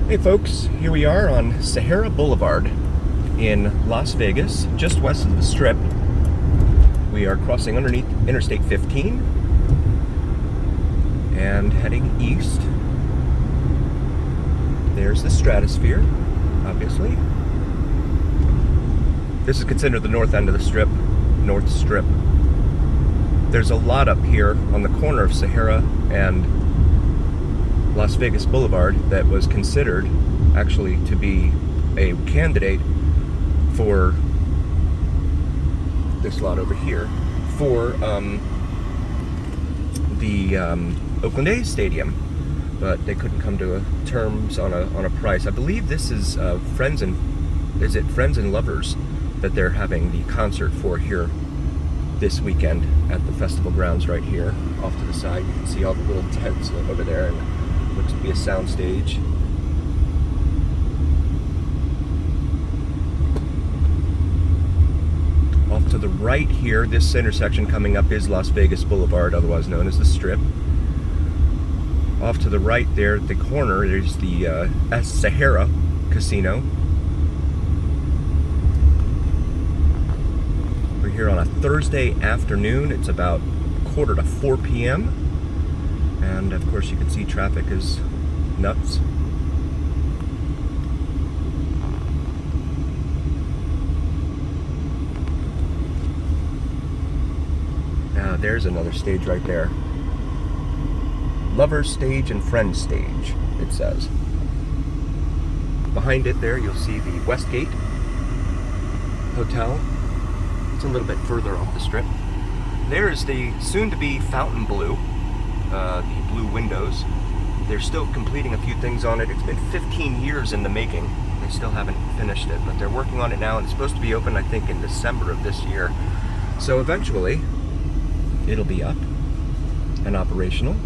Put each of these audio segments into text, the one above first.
Hey folks, here we are on Sahara Boulevard in Las Vegas, just west of the Strip. We are crossing underneath Interstate 15 and heading east. There's the Stratosphere, obviously. This is considered the north end of the Strip, North Strip. There's a lot up here on the corner of Sahara and Las Vegas Boulevard that was considered actually to be a candidate for this lot over here for the Oakland A's stadium, but they couldn't come to terms on a price. I believe this is Friends and Lovers that they're having the concert for here this weekend at the festival grounds right here off to the side. You can see all the little tents over there, and looks to be a sound stage. Off to the right here, this intersection coming up is Las Vegas Boulevard, otherwise known as the Strip. Off to the right there at the corner, there's the Sahara Casino. We're here on a Thursday afternoon. It's about 3:45 p.m. And of course you can see traffic is nuts. Now there's another stage right there. Lovers Stage and Friends Stage, it says. Behind it there you'll see the Westgate Hotel. It's a little bit further off the Strip. There is the soon-to-be Fontainebleau. The blue windows. They're still completing a few things on it. It's been 15 years in the making. They still haven't finished it, but they're working on it now, and it's supposed to be open, I think, in December of this year. So eventually, it'll be up and operational.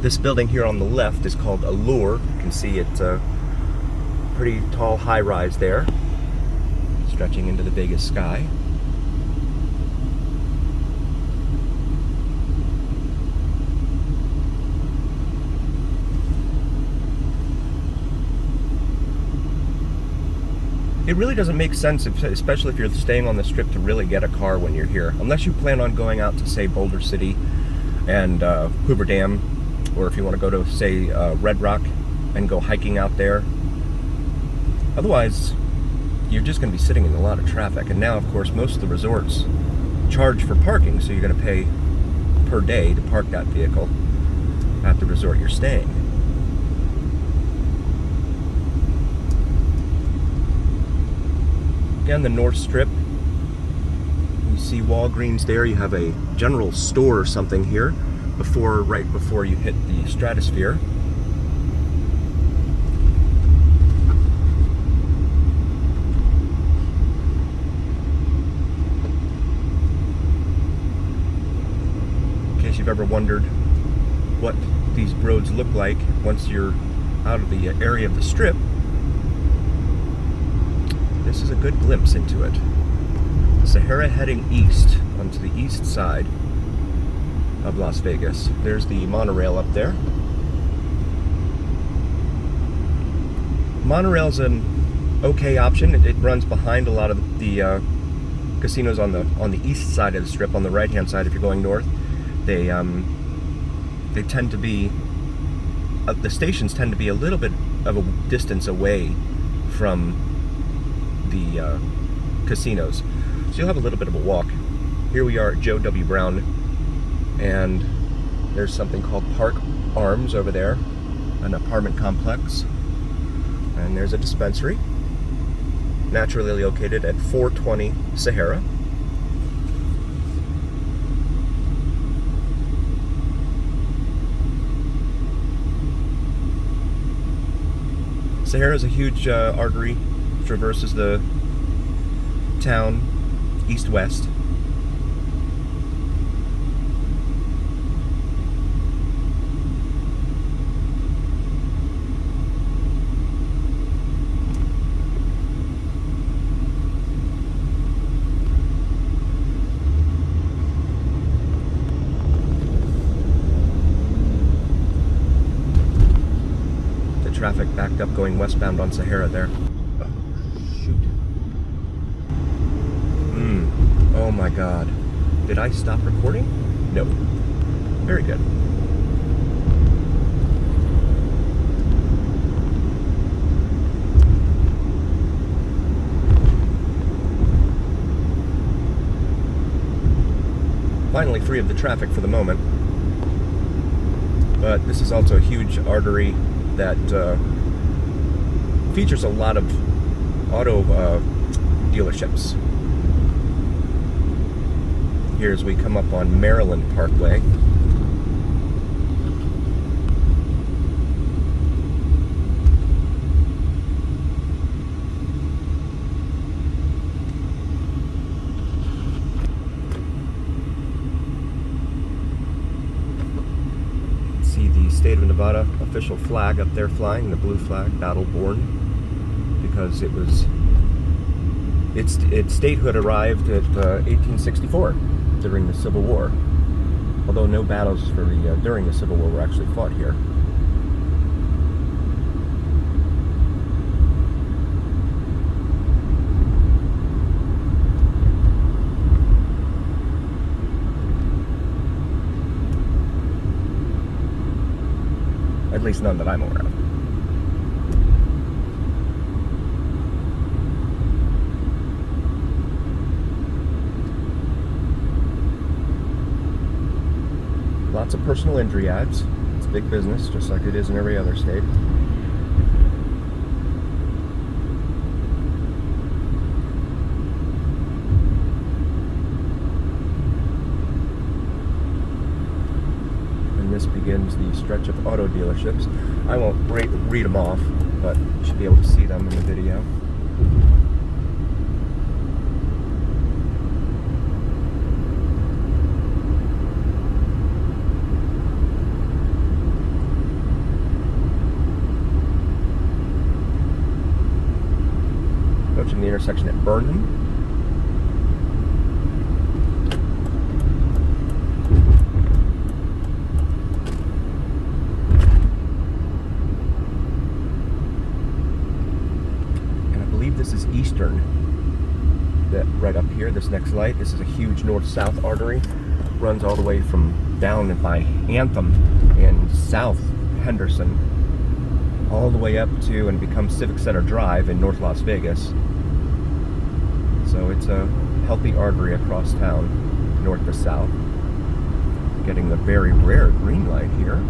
This building here on the left is called Allure. You can see it's a pretty tall high-rise there, stretching into the Vegas sky. It really doesn't make sense, especially if you're staying on the Strip, to really get a car when you're here, unless you plan on going out to, say, Boulder City and Hoover Dam, or if you want to go to, say, Red Rock and go hiking out there. Otherwise, you're just going to be sitting in a lot of traffic. And now, of course, most of the resorts charge for parking, so you're going to pay per day to park that vehicle at the resort you're staying. Again, the North Strip. You see Walgreens there. You have a general store or something here right before you hit the Stratosphere. If you've ever wondered what these roads look like once you're out of the area of the Strip, this is a good glimpse into it. Sahara heading east onto the east side of Las Vegas. There's the monorail up there. Monorail's an okay option. It runs behind a lot of the casinos on the east side of the Strip. On the right-hand side, if you're going north, they tend to be, the stations tend to be a little bit of a distance away from the casinos. So you'll have a little bit of a walk. Here we are at Joe W. Brown, and there's something called Park Arms over there, an apartment complex. And there's a dispensary, naturally located at 420 Sahara. Sahara is a huge artery, traverses the town east-west. traffic backed up going westbound on Sahara there. Oh, shoot. Oh my God. Did I stop recording? No. Very good. Finally free of the traffic for the moment. But this is also a huge artery that features a lot of auto dealerships. Here as we come up on Maryland Parkway. See the state of Nevada official flag up there flying, the blue flag, battle born, because it was its statehood arrived at 1864 during the Civil War. Although no battles for the during the Civil War were actually fought here. At least none that I'm aware of. Lots of personal injury ads. It's big business, just like it is in every other state. And this begins the stretch of auto dealerships. I won't read them off, but you should be able to see them in the video. Approaching the intersection at Burnham. And I believe this is Eastern. That right up here, this next light. This is a huge north-south artery. Runs all the way from down by Anthem and south Henderson, all the way up to and becomes Civic Center Drive in North Las Vegas. So it's a healthy artery across town, north to south. Getting the very rare green light here.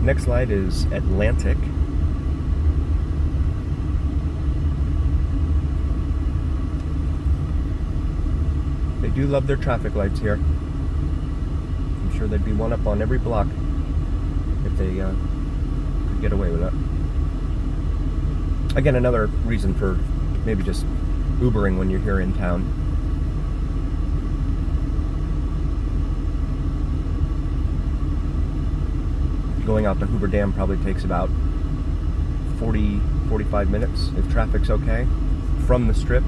Next light is Atlantic. They do love their traffic lights here. I'm sure there'd be one up on every block if they could get away with it. Again, another reason for maybe just Ubering when you're here in town. Going out to Hoover Dam probably takes about 40-45 minutes if traffic's okay from the Strip.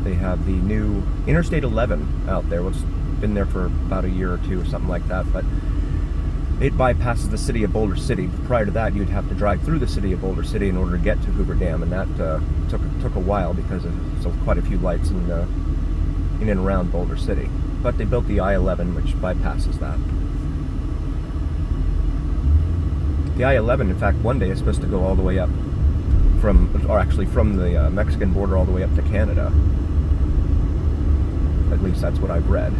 They have the new Interstate 11 out there, which has been there for about a year or two or something like that, but it bypasses the city of Boulder City. Prior to that, you'd have to drive through the city of Boulder City in order to get to Hoover Dam, and that took a while because of quite a few lights in and around Boulder City. But they built the I-11, which bypasses that. The I-11, in fact, one day is supposed to go all the way up from the Mexican border all the way up to Canada. At least that's what I've read.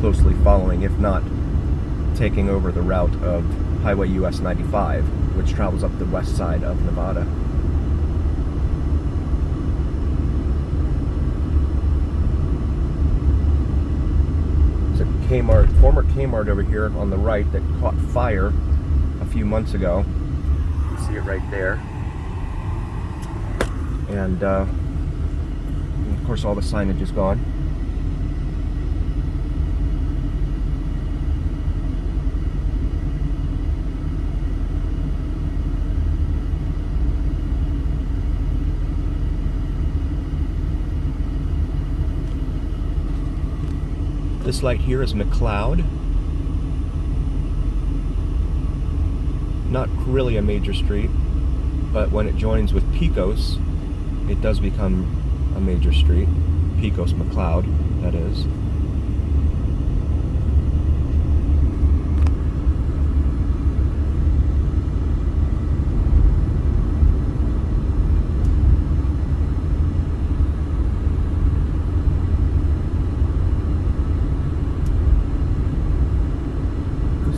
Closely following, if not taking over the route of Highway US 95, which travels up the west side of Nevada. Former Kmart over here on the right that caught fire a few months ago. You can see it right there. And of course all the signage is gone. This light here is McLeod. Not really a major street, but when it joins with Pecos, it does become a major street. Pecos McLeod, that is.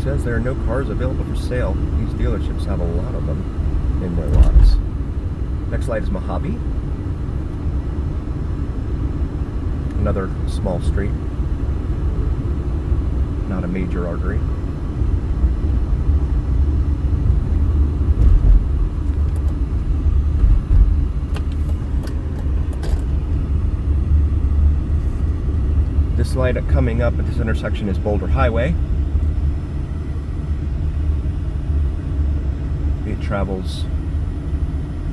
Says there are no cars available for sale. These dealerships have a lot of them in their lots. Next light is Mojave. Another small street. Not a major artery. This light coming up at this intersection is Boulder Highway. It travels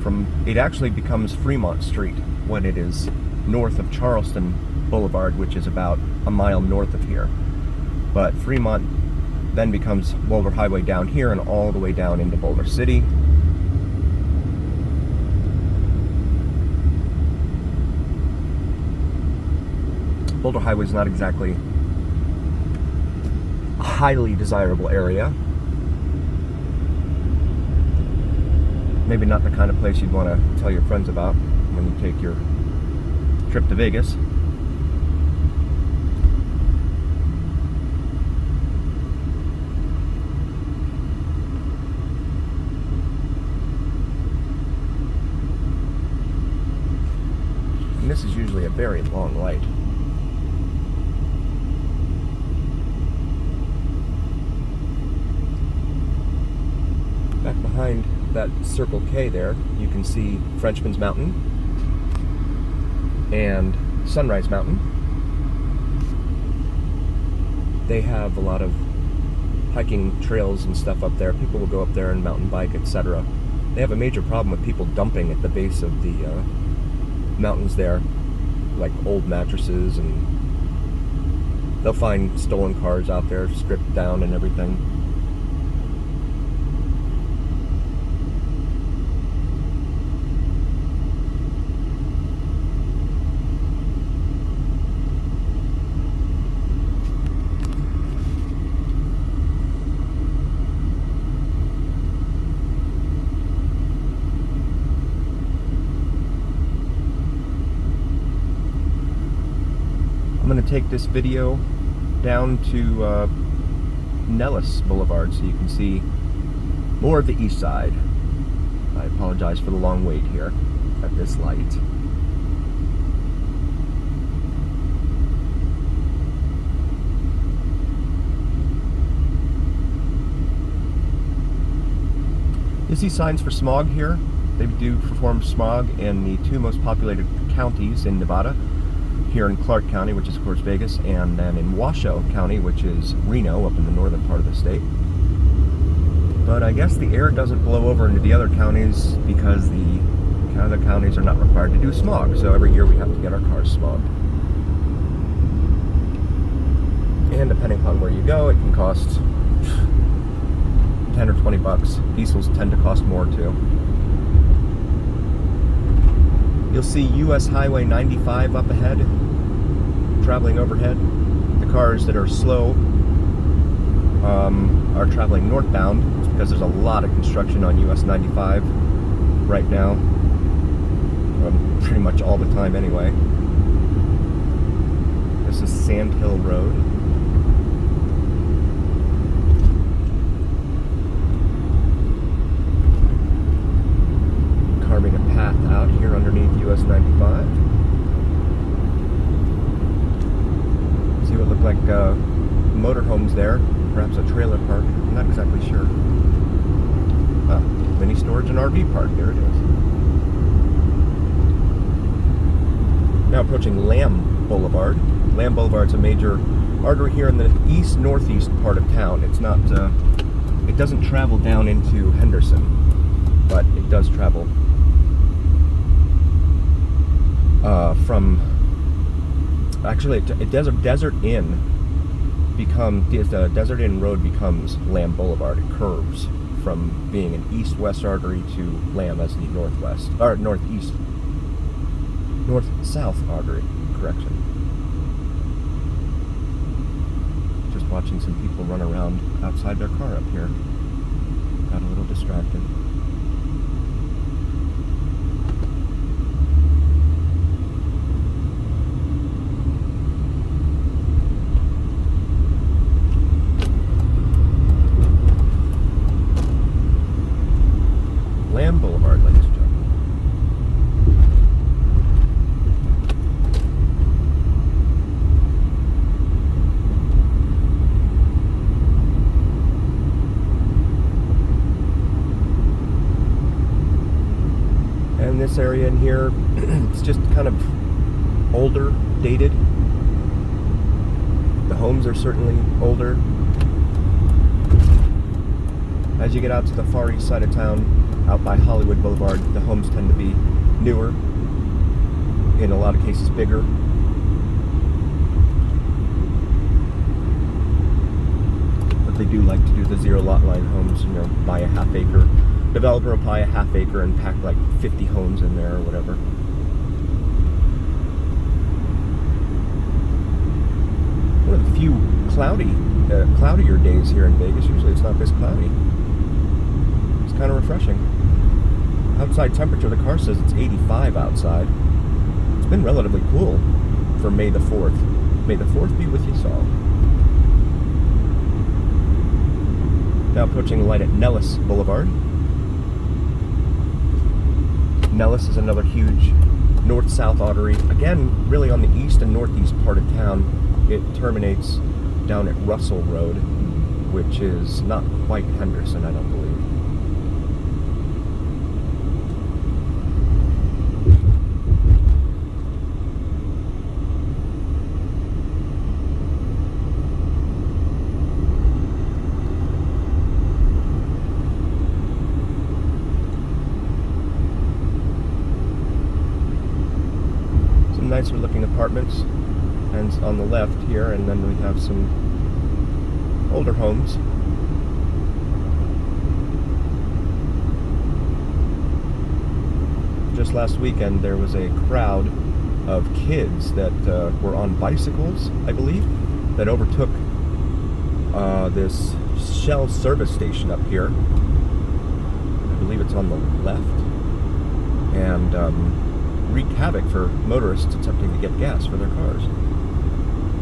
from, it actually becomes Fremont Street when it is north of Charleston Boulevard, which is about a mile north of here. But Fremont then becomes Boulder Highway down here and all the way down into Boulder City. Boulder Highway is not exactly a highly desirable area. Maybe not the kind of place you'd want to tell your friends about when you take your trip to Vegas. And this is usually a very long light. Back behind that Circle K there, you can see Frenchman's Mountain and Sunrise Mountain. They have a lot of hiking trails and stuff up there. People will go up there and mountain bike, etc. They have a major problem with people dumping at the base of the mountains there, like old mattresses, and they'll find stolen cars out there, stripped down and everything. I'm going to take this video down to Nellis Boulevard so you can see more of the east side. I apologize for the long wait here at this light. You see signs for smog here. They do perform smog in the two most populated counties in Nevada. Here in Clark County, which is of course Vegas, and then in Washoe County, which is Reno, up in the northern part of the state. But I guess the air doesn't blow over into the other counties because the other counties are not required to do smog. So every year we have to get our cars smogged. And depending upon where you go, it can cost 10 or 20 bucks. Diesels tend to cost more too. You'll see US Highway 95 up ahead, traveling overhead. The cars that are slow are traveling northbound because there's a lot of construction on US 95 right now, pretty much all the time anyway. This is Sand Hill Road. Carving a path out here underneath US 95. See what look like motorhomes there, perhaps a trailer park. I'm not exactly sure. Ah, mini storage and RV park. There it is. Now approaching Lamb Boulevard. Lamb Boulevard's a major artery here in the east-northeast part of town. It's not. It doesn't travel down into Henderson, but it does travel from, actually, it does a Desert Inn the Desert Inn Road becomes Lamb Boulevard. It curves from being an east-west artery to Lamb as the northwest, or northeast, north-south artery, correction. Just watching some people run around outside their car up here. Got a little distracted. Lamb Boulevard, ladies and gentlemen. And this area in here, it's just kind of older, dated. The homes are certainly older. As you get out to the far east side of town, out by Hollywood Boulevard, the homes tend to be newer, in a lot of cases bigger. But they do like to do the zero lot line homes, you know, buy a half acre. Developer will buy a half acre and pack like 50 homes in there or whatever. One of the few cloudier days here in Vegas. Usually it's not this cloudy. It's kind of refreshing. Outside temperature, the car says it's 85 outside. It's been relatively cool for May the 4th. May the 4th be with you all. Now approaching the light at Nellis Boulevard. Nellis is another huge north-south artery. Again, really on the east and northeast part of town. It terminates down at Russell Road, which is not quite Henderson, I don't believe. Nicer looking apartments, and on the left here, and then we have some older homes. Just last weekend there was a crowd of kids that were on bicycles, I believe, that overtook this Shell service station up here. I believe it's on the left, and wreaked havoc for motorists attempting to get gas for their cars.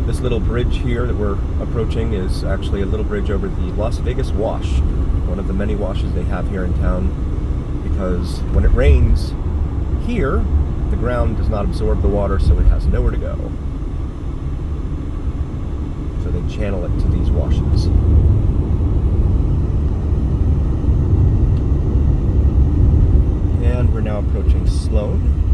This little bridge here that we're approaching is actually a little bridge over the Las Vegas Wash, one of the many washes they have here in town, because when it rains here, the ground does not absorb the water, so it has nowhere to go. So they channel it to these washes. And we're now approaching Sloan.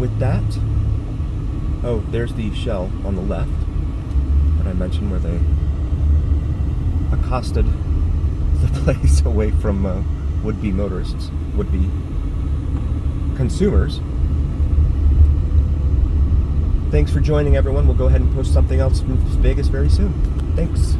With that, oh, there's the Shell on the left that I mentioned, where they accosted the place away from would-be motorists, would-be consumers. Thanks for joining, everyone. We'll go ahead and post something else from Vegas very soon. Thanks.